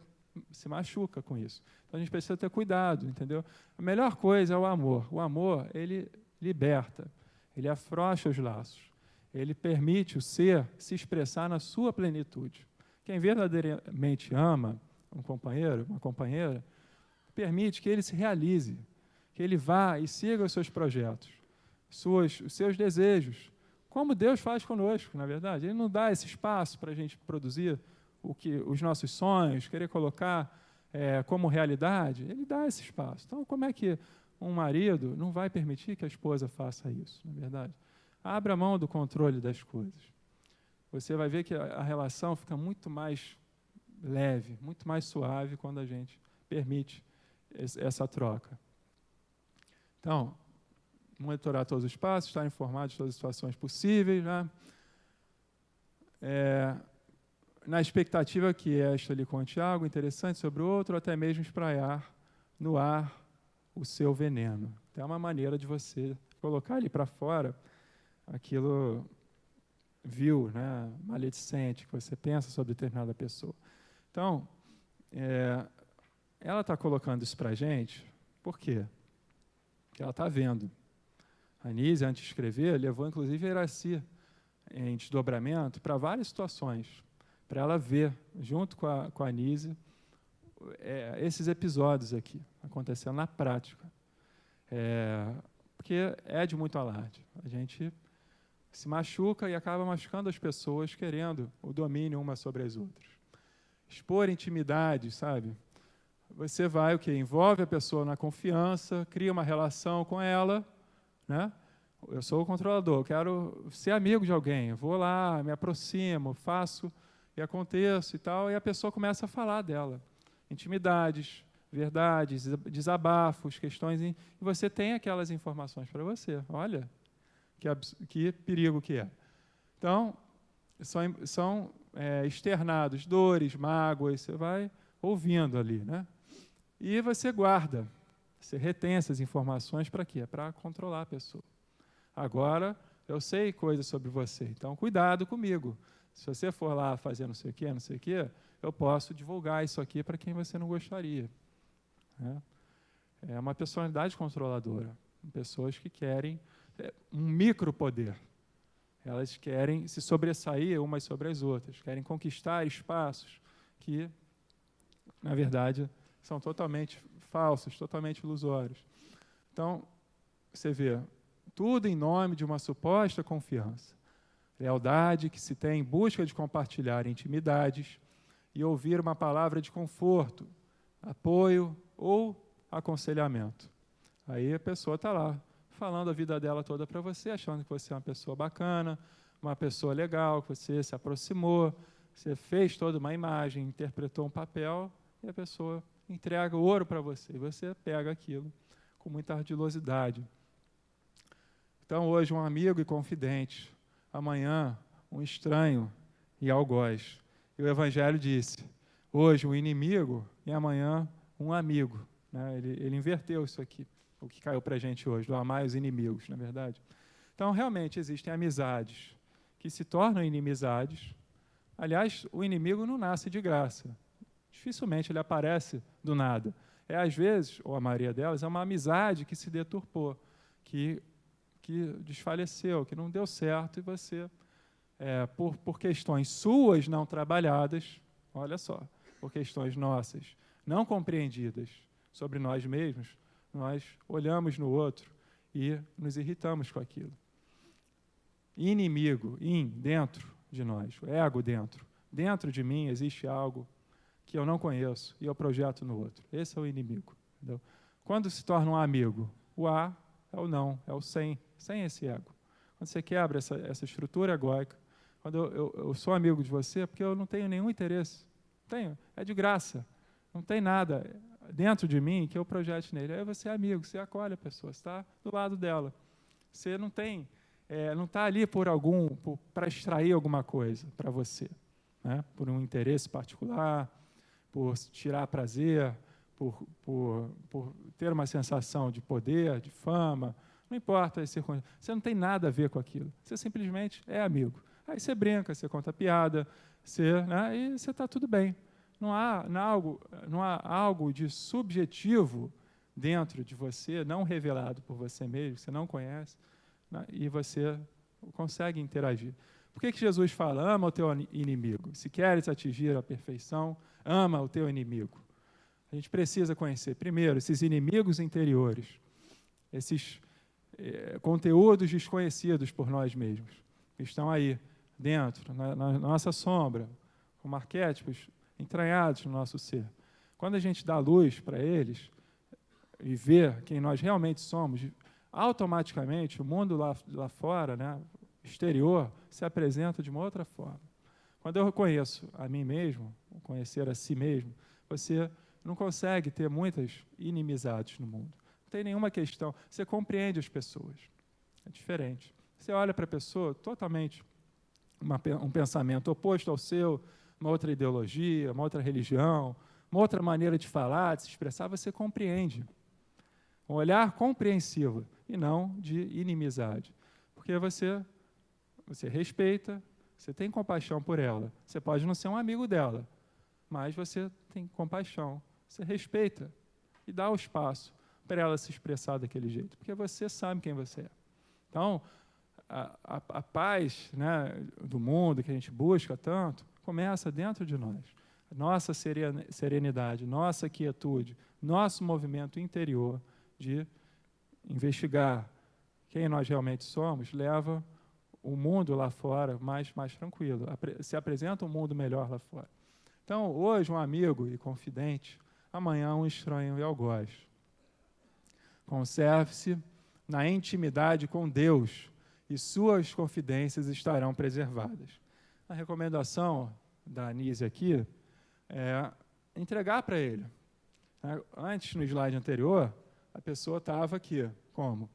se machuca com isso. Então, a gente precisa ter cuidado, entendeu? A melhor coisa é o amor. O amor, ele liberta, ele afrouxa os laços, ele permite o ser se expressar na sua plenitude. Quem verdadeiramente ama um companheiro, uma companheira, permite que ele se realize, que ele vá e siga os seus projetos, os seus desejos, como Deus faz conosco, na verdade. Ele não dá esse espaço para a gente produzir os nossos sonhos, querer colocar como realidade. Ele dá esse espaço. Então, como é que um marido não vai permitir que a esposa faça isso, na verdade? Abra mão do controle das coisas. Você vai ver que a relação fica muito mais leve, muito mais suave quando a gente permite essa troca. Então, monitorar todos os passos, estar informado de todas as situações possíveis, né? Na expectativa que esta lhe conte algo interessante sobre o outro, ou até mesmo espraiar no ar o seu veneno. Então, é uma maneira de você colocar ali para fora aquilo vil, né, maledicente, que você pensa sobre determinada pessoa. Então, ela está colocando isso para a gente, por quê? Porque ela está vendo. A Anísia, antes de escrever, levou inclusive a Iraci em desdobramento para várias situações, para ela ver, junto com a Anísia, esses episódios aqui, acontecendo na prática. Porque é de muito alarde. A gente se machuca e acaba machucando as pessoas, querendo o domínio umas sobre as outras. Expor intimidade, sabe? Você vai, envolve a pessoa na confiança, cria uma relação com ela, né? Eu sou o controlador, quero ser amigo de alguém, vou lá, me aproximo, faço e aconteço e tal, e a pessoa começa a falar dela. Intimidades, verdades, desabafos, questões, e você tem aquelas informações para você. Olha, que perigo que é. Então, são externados dores, mágoas, você vai ouvindo ali, né? E você guarda, você retém essas informações para quê? Para controlar a pessoa. Agora, eu sei coisas sobre você, então cuidado comigo. Se você for lá fazer não sei o quê, eu posso divulgar isso aqui para quem você não gostaria, né? É uma personalidade controladora, pessoas que querem um micropoder. Elas querem se sobressair umas sobre as outras, querem conquistar espaços que, na verdade, são totalmente falsos, totalmente ilusórios. Então, você vê, tudo em nome de uma suposta confiança. Lealdade que se tem em busca de compartilhar intimidades e ouvir uma palavra de conforto, apoio ou aconselhamento. Aí a pessoa está lá, falando a vida dela toda para você, achando que você é uma pessoa bacana, uma pessoa legal, que você se aproximou, você fez toda uma imagem, interpretou um papel, e a pessoa entrega o ouro para você, e você pega aquilo com muita ardilosidade. Então, hoje, um amigo e confidente, amanhã, um estranho e algoz. E o Evangelho disse, hoje, um inimigo e amanhã, um amigo. Né? Ele inverteu isso aqui, o que caiu para a gente hoje, do amar os inimigos, na verdade. Então, realmente, existem amizades que se tornam inimizades. Aliás, o inimigo não nasce de graça. Dificilmente ele aparece do nada. Às vezes, ou a maioria delas, é uma amizade que se deturpou, que desfaleceu, que não deu certo, e você, por questões suas não trabalhadas, olha só, por questões nossas não compreendidas sobre nós mesmos, nós olhamos no outro e nos irritamos com aquilo. Inimigo, dentro de nós, ego dentro. Dentro de mim existe algo que eu não conheço e eu projeto no outro. Esse é o inimigo. Entendeu? Quando se torna um amigo, o A é o não, é o sem esse ego. Quando você quebra essa estrutura egóica, quando eu sou amigo de você, é porque eu não tenho nenhum interesse. É de graça. Não tem nada dentro de mim que eu projete nele. Aí você é amigo, você acolhe a pessoa, você está do lado dela. Você não está ali para extrair alguma coisa para você, né? Por um interesse particular, por tirar prazer, por ter uma sensação de poder, de fama, não importa as circunstâncias, você não tem nada a ver com aquilo, você simplesmente é amigo. Aí você brinca, você conta piada, e você está tudo bem. Não há algo de subjetivo dentro de você, não revelado por você mesmo, que você não conhece, né? E você consegue interagir. Por que Jesus fala, ama o teu inimigo? Se queres atingir a perfeição, ama o teu inimigo. A gente precisa conhecer, primeiro, esses inimigos interiores, esses conteúdos desconhecidos por nós mesmos, que estão aí dentro, na nossa sombra, como arquétipos entranhados no nosso ser. Quando a gente dá luz para eles e vê quem nós realmente somos, automaticamente o mundo lá fora, né, exterior, se apresenta de uma outra forma. Quando eu reconheço a mim mesmo, conhecer a si mesmo, você não consegue ter muitas inimizades no mundo. Não tem nenhuma questão. Você compreende as pessoas. É diferente. Você olha para a pessoa totalmente um pensamento oposto ao seu, uma outra ideologia, uma outra religião, uma outra maneira de falar, de se expressar, você compreende. Um olhar compreensivo e não de inimizade. Porque você respeita, você tem compaixão por ela. Você pode não ser um amigo dela, mas você tem compaixão, você respeita e dá o espaço para ela se expressar daquele jeito, porque você sabe quem você é. Então, a paz, né, do mundo que a gente busca tanto, começa dentro de nós. Nossa serenidade, nossa quietude, nosso movimento interior de investigar quem nós realmente somos, leva o mundo lá fora mais tranquilo. Se apresenta um mundo melhor lá fora. Então, hoje, um amigo e confidente, amanhã, um estranho e algoz. Conserve-se na intimidade com Deus e suas confidências estarão preservadas. A recomendação da Anísia aqui é entregar para ele. Antes, no slide anterior, a pessoa estava aqui, como?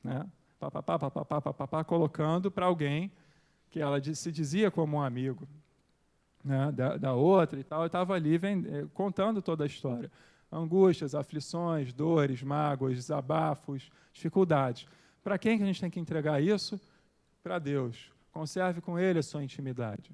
Né? Colocando para alguém que ela se dizia como um amigo, né, da outra e tal, e estava ali contando toda a história. Angústias, aflições, dores, mágoas, desabafos, dificuldades. Para quem que a gente tem que entregar isso? Para Deus. Conserve com Ele a sua intimidade.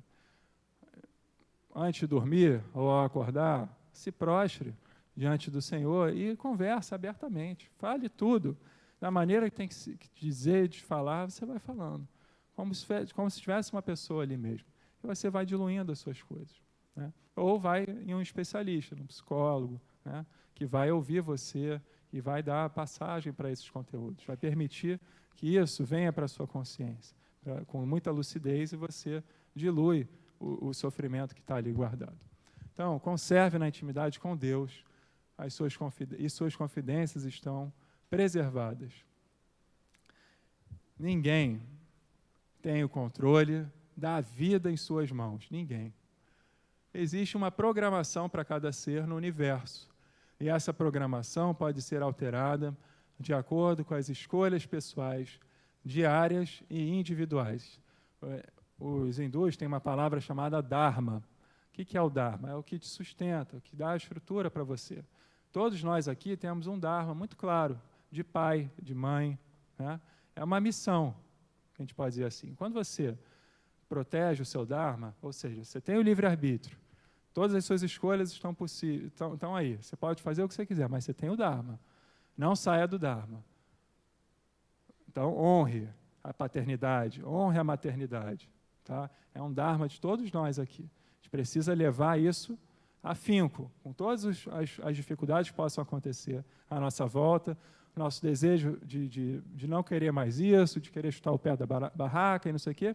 Antes de dormir ou ao acordar, se prostre diante do Senhor e converse abertamente. Fale tudo. Da maneira que tem que dizer, de falar, você vai falando. Como se tivesse uma pessoa ali mesmo. E você vai diluindo as suas coisas. Né? Ou vai em um especialista, um psicólogo, né, que vai ouvir você e vai dar passagem para esses conteúdos. Vai permitir que isso venha para a sua consciência. com muita lucidez, e você dilui o sofrimento que está ali guardado. Então, conserve na intimidade com Deus, e suas confidências estão preservadas. Ninguém tem o controle da vida em suas mãos. Ninguém. Existe uma programação para cada ser no universo. E essa programação pode ser alterada de acordo com as escolhas pessoais, diárias e individuais. Os hindus têm uma palavra chamada Dharma. O que é o Dharma? É o que te sustenta, o que dá a estrutura para você. Todos nós aqui temos um Dharma muito claro, de pai, de mãe, né? É uma missão, a gente pode dizer assim. Quando você protege o seu Dharma, ou seja, você tem o livre-arbítrio, todas as suas escolhas estão aí. Você pode fazer o que você quiser, mas você tem o Dharma. Não saia do Dharma. Então, honre a paternidade, honre a maternidade. Tá? É um Dharma de todos nós aqui. A gente precisa levar isso afinco, com todas as dificuldades que possam acontecer à nossa volta, nosso desejo de não querer mais isso, de querer chutar o pé da barraca e não sei o quê.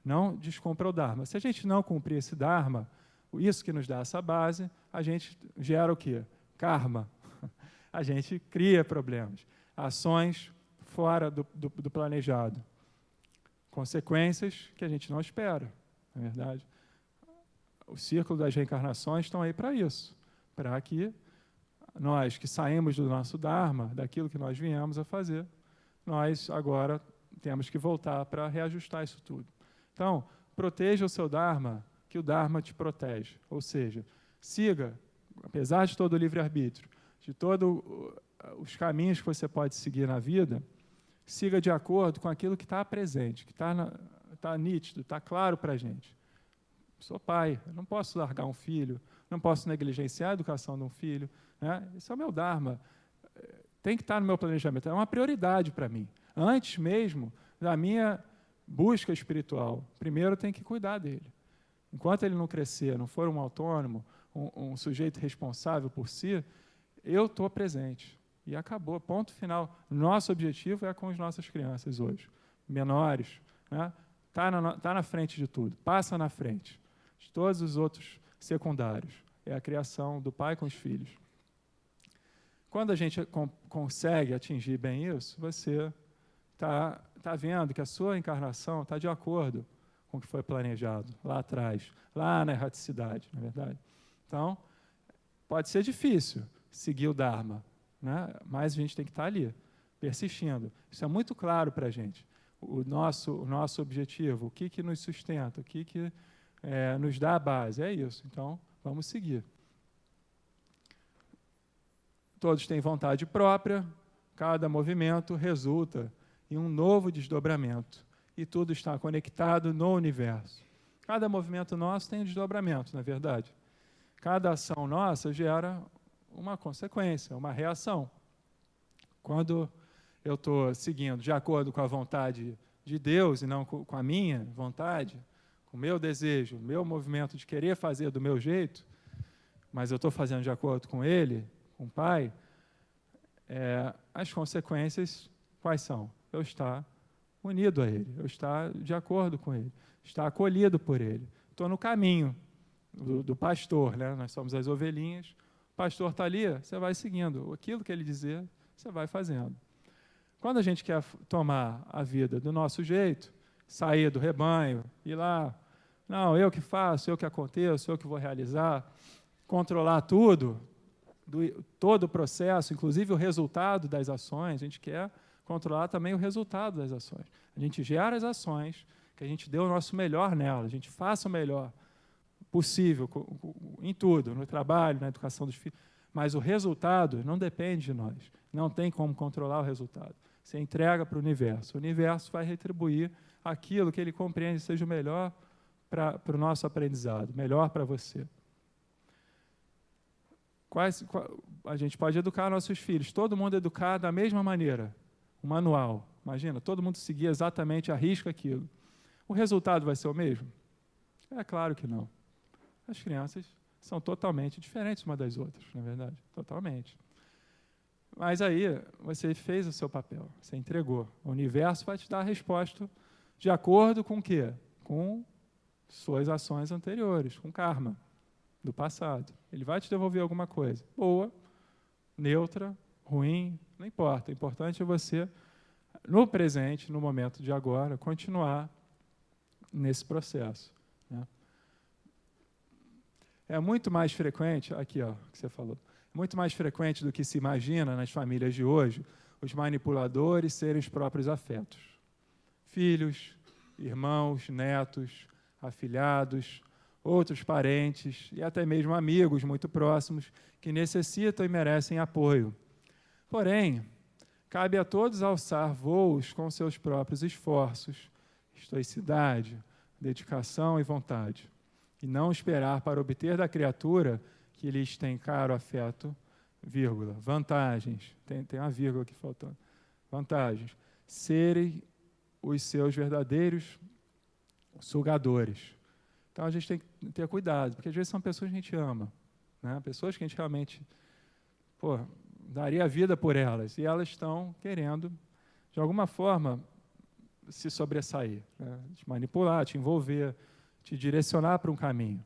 Não descumpra o Dharma. Se a gente não cumprir esse Dharma, isso que nos dá essa base, a gente gera o quê? Karma. A gente cria problemas. Ações fora do planejado. Consequências que a gente não espera, não é verdade? O círculo das reencarnações estão aí para isso, para que nós que saímos do nosso Dharma, daquilo que nós viemos a fazer, nós agora temos que voltar para reajustar isso tudo. Então, proteja o seu Dharma, que o Dharma te protege. Ou seja, siga, apesar de todo o livre-arbítrio, de todos os caminhos que você pode seguir na vida, siga de acordo com aquilo que está presente, que está nítido, está claro para a gente. Sou pai, eu não posso largar um filho, não posso negligenciar a educação de um filho. Né? Esse é o meu Dharma. Tem que estar no meu planejamento. É uma prioridade para mim. Antes mesmo da minha busca espiritual, primeiro eu tenho que cuidar dele. Enquanto ele não crescer, não for um autônomo, um sujeito responsável por si, eu estou presente. E acabou, ponto final. Nosso objetivo é com as nossas crianças hoje, menores. Né? Tá na frente de tudo, passa na frente de todos os outros secundários. É a criação do pai com os filhos. Quando a gente consegue atingir bem isso, você está vendo que a sua encarnação está de acordo com o que foi planejado lá atrás, lá na erraticidade, não é verdade? Então, pode ser difícil seguir o Dharma, né? Mas a gente tem que estar ali, persistindo. Isso é muito claro para a gente. O nosso objetivo, o que nos sustenta, o que nos dá a base, é isso. Então, vamos seguir. Todos têm vontade própria, cada movimento resulta em um novo desdobramento. E tudo está conectado no universo. Cada movimento nosso tem um desdobramento, não é verdade? Cada ação nossa gera uma consequência, uma reação. Quando eu estou seguindo de acordo com a vontade de Deus e não com a minha vontade, com o meu desejo, o meu movimento de querer fazer do meu jeito, mas eu estou fazendo de acordo com Ele, com o Pai, as consequências quais são? Eu estar unido a Ele, eu estar de acordo com Ele, estar acolhido por Ele. Estou no caminho do pastor, né? Nós somos as ovelhinhas, o pastor está ali, você vai seguindo. Aquilo que ele dizer, você vai fazendo. Quando a gente quer tomar a vida do nosso jeito, sair do rebanho, ir lá, não, eu que faço, eu que aconteço, eu que vou realizar, controlar tudo, todo o processo, inclusive o resultado das ações, a gente quer controlar também o resultado das ações. A gente gera as ações, que a gente dê o nosso melhor nelas, a gente faça o melhor possível em tudo, no trabalho, na educação dos filhos, mas o resultado não depende de nós, não tem como controlar o resultado. Você entrega para o universo vai retribuir aquilo que ele compreende seja o melhor para o nosso aprendizado, melhor para você. A gente pode educar nossos filhos, todo mundo educar da mesma maneira, um manual, imagina, todo mundo seguir exatamente à risca aquilo. O resultado vai ser o mesmo? É claro que não. As crianças são totalmente diferentes umas das outras, não é verdade? Totalmente. Mas aí você fez o seu papel, você entregou. O universo vai te dar a resposta De acordo com o quê? Com suas ações anteriores, com karma do passado. Ele vai te devolver alguma coisa. Boa, neutra, ruim, não importa. O importante é você, no presente, no momento de agora, continuar nesse processo. Né? É muito mais frequente, aqui, ó, que você falou, muito mais frequente do que se imagina nas famílias de hoje, os manipuladores serem os próprios afetos. Filhos, irmãos, netos, afilhados, outros parentes e até mesmo amigos muito próximos que necessitam e merecem apoio. Porém, cabe a todos alçar voos com seus próprios esforços, estoicidade, dedicação e vontade, e não esperar para obter da criatura que lhes tem caro afeto, vírgula, vantagens, tem uma vírgula aqui faltando, vantagens, serem os seus verdadeiros sugadores. Então a gente tem que ter cuidado, porque às vezes são pessoas que a gente ama, né? Pessoas que a gente realmente daria a vida por elas, e elas estão querendo, de alguma forma, se sobressair, né? Te manipular, te envolver, te direcionar para um caminho.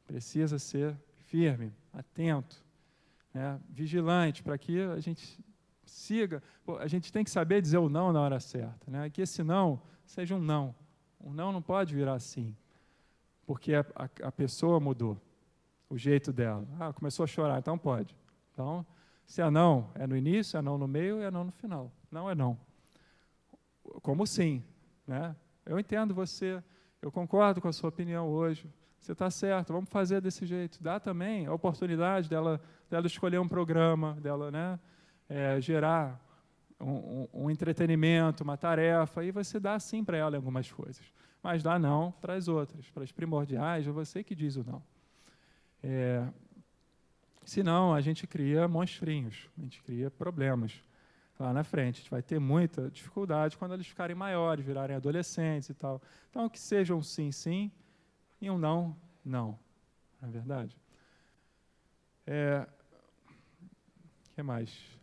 Precisa ser firme, atento, né? Vigilante, para que a gente siga. A gente tem que saber dizer o não na hora certa, né? Que esse não seja um não. Um não pode virar sim, porque a pessoa mudou o jeito dela. Começou a chorar, então pode. Então, se é não, é no início, é não no meio, é não no final. Não é não. Como sim, né? Eu entendo você, eu concordo com a sua opinião hoje, você está certo, vamos fazer desse jeito. Dá também a oportunidade dela escolher um programa, dela, né, gerar um entretenimento, uma tarefa, e você dá sim para ela algumas coisas. Mas dá não para as outras, para as primordiais, é você que diz o não. Senão, a gente cria monstrinhos, a gente cria problemas lá na frente. A gente vai ter muita dificuldade quando eles ficarem maiores, virarem adolescentes e tal. Então, que seja um sim, sim, e um não, não. Não é verdade? O que mais?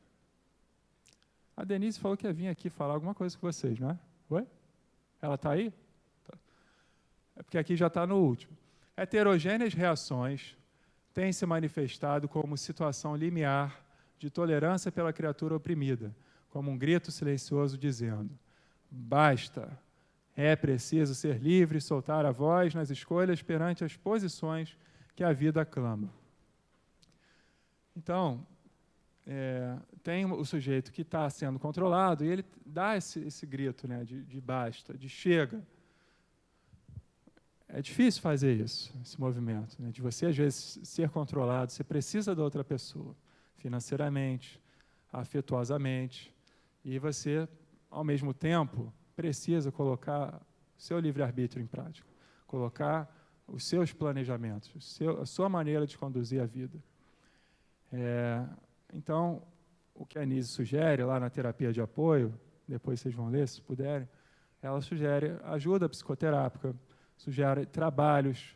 A Denise falou que ia vir aqui falar alguma coisa com vocês, não é? Oi? Ela está aí? Tá. É porque aqui já está no último. Heterogêneas reações têm se manifestado como situação limiar de tolerância pela criatura oprimida, como um grito silencioso dizendo: basta, é preciso ser livre e soltar a voz nas escolhas perante as posições que a vida aclama. Então, tem o sujeito que está sendo controlado e ele dá esse grito, né, de basta, de chega. É difícil fazer isso, esse movimento, né, de você, às vezes, ser controlado. Você precisa da outra pessoa, financeiramente, afetuosamente, e você, ao mesmo tempo, precisa colocar o seu livre-arbítrio em prática, colocar os seus planejamentos, a sua maneira de conduzir a vida. Então, o que a Anise sugere lá na terapia de apoio, depois vocês vão ler, se puderem, ela sugere ajuda psicoterápica, sugere trabalhos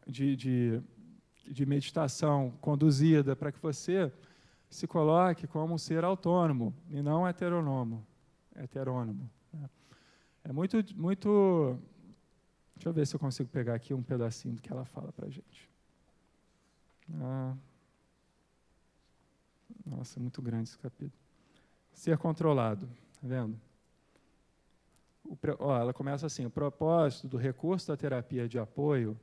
de meditação conduzida para que você se coloque como um ser autônomo e não heterônomo. Né? É muito... Deixa eu ver se eu consigo pegar aqui um pedacinho do que ela fala para a gente. Nossa, muito grande esse capítulo. Ser controlado, tá vendo? Ela começa assim: o propósito do recurso da terapia de apoio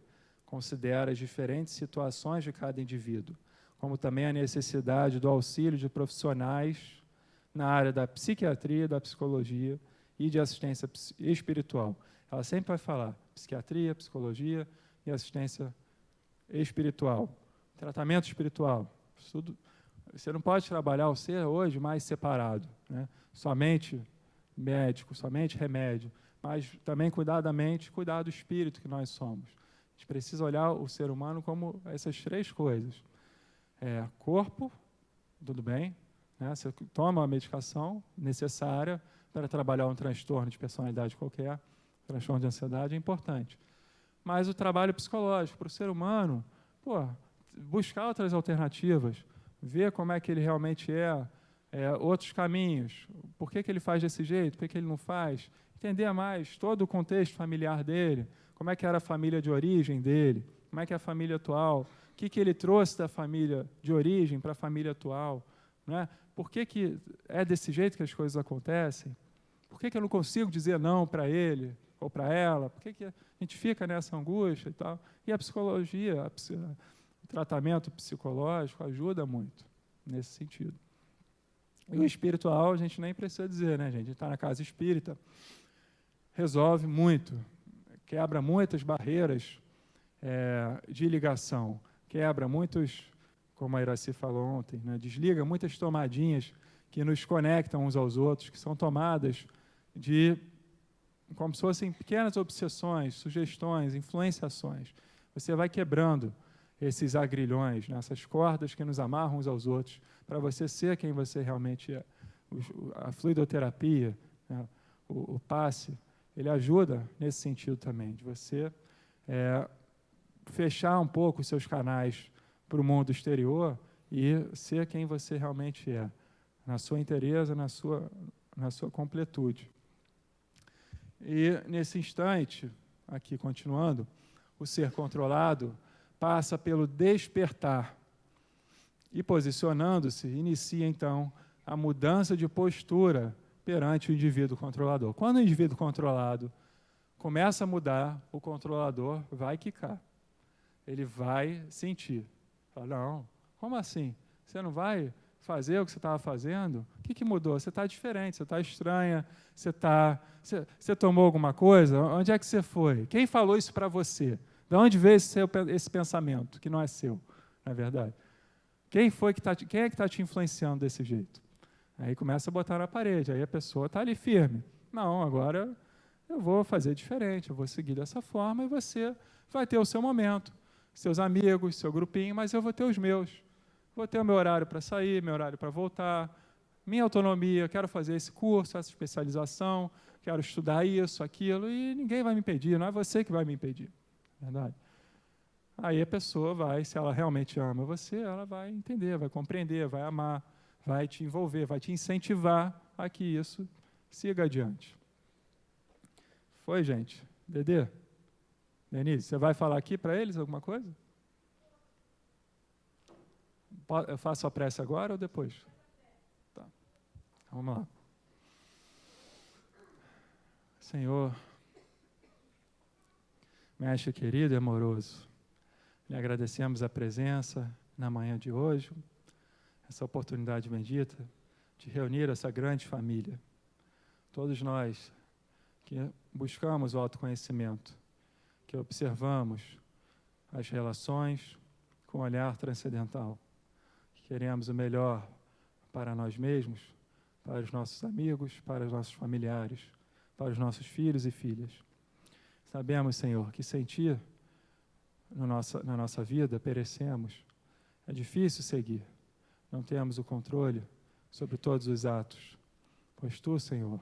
considera as diferentes situações de cada indivíduo, como também a necessidade do auxílio de profissionais na área da psiquiatria, da psicologia e de assistência espiritual. Ela sempre vai falar psiquiatria, psicologia e assistência espiritual, tratamento espiritual. Tudo. Você não pode trabalhar o ser hoje mais separado, né? Somente médico, somente remédio, mas também cuidar da mente, cuidar do espírito que nós somos. A gente precisa olhar o ser humano como essas três coisas. Corpo, tudo bem, né? Você toma a medicação necessária para trabalhar um transtorno de personalidade qualquer, transtorno de ansiedade é importante. Mas o trabalho psicológico para o ser humano, buscar outras alternativas, ver como é que ele realmente outros caminhos. Por que ele faz desse jeito? Por que ele não faz? Entender mais todo o contexto familiar dele, como é que era a família de origem dele, como é que é a família atual, o que ele trouxe da família de origem para a família atual, né? Por que é desse jeito que as coisas acontecem? Por que eu não consigo dizer não para ele ou para ela? Por que a gente fica nessa angústia e tal? E a psicologia, o tratamento psicológico ajuda muito nesse sentido. E o espiritual, a gente nem precisa dizer, né, gente? A gente está na casa espírita, resolve muito, quebra muitas barreiras de ligação, quebra muitos, como a Iraci falou ontem, né, desliga muitas tomadinhas que nos conectam uns aos outros, que são tomadas como se fossem pequenas obsessões, sugestões, influenciações. Você vai quebrando esses agrilhões, né, essas cordas que nos amarram uns aos outros, para você ser quem você realmente é. A fluidoterapia, né, o passe, ele ajuda nesse sentido também, de você fechar um pouco os seus canais para o mundo exterior e ser quem você realmente é, na sua inteireza, na sua completude. E, nesse instante, aqui continuando, o ser controlado passa pelo despertar e, posicionando-se, inicia, então, a mudança de postura perante o indivíduo controlador. Quando o indivíduo controlado começa a mudar, o controlador vai quicar. Ele vai sentir. Fala, não, como assim? Você não vai fazer o que você estava fazendo? O que mudou? Você está diferente, você está estranha, você tomou alguma coisa? Onde é que você foi? Quem falou isso para você? De onde veio esse pensamento, que não é seu, não é verdade? Quem é que está te influenciando desse jeito? Aí começa a botar na parede, aí a pessoa está ali firme. Não, agora eu vou fazer diferente, eu vou seguir dessa forma e você vai ter o seu momento, seus amigos, seu grupinho, mas eu vou ter os meus. Vou ter o meu horário para sair, meu horário para voltar, minha autonomia, quero fazer esse curso, essa especialização, quero estudar isso, aquilo, e ninguém vai me impedir, não é você que vai me impedir. Verdade? Aí a pessoa vai, se ela realmente ama você, ela vai entender, vai compreender, vai amar, vai te envolver, vai te incentivar a que isso siga adiante. Foi, gente? Dedê? Denise, você vai falar aqui para eles alguma coisa? Eu faço a prece agora ou depois? Tá. Vamos lá. Senhor, Mestre querido e amoroso, lhe agradecemos a presença na manhã de hoje, essa oportunidade bendita de reunir essa grande família. Todos nós que buscamos o autoconhecimento, que observamos as relações com um olhar transcendental, que queremos o melhor para nós mesmos, para os nossos amigos, para os nossos familiares, para os nossos filhos e filhas. Sabemos, Senhor, que sem Ti, na nossa vida, perecemos. É difícil seguir. Não temos o controle sobre todos os atos, pois Tu, Senhor,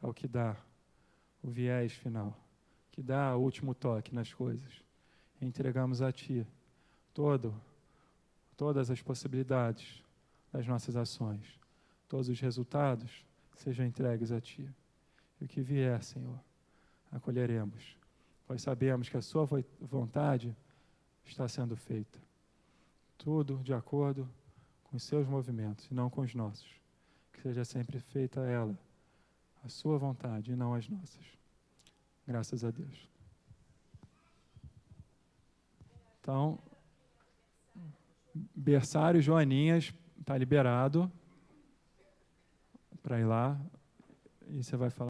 é o que dá o viés final, que dá o último toque nas coisas. E entregamos a Ti todas as possibilidades das nossas ações, todos os resultados sejam entregues a Ti. E o que vier, Senhor, acolheremos, pois sabemos que a Sua vontade está sendo feita. Tudo de acordo com os Seus movimentos e não com os nossos. Que seja sempre feita ela, a Sua vontade e não as nossas. Graças a Deus. Então, berçário Joaninhas está liberado para ir lá e você vai falar.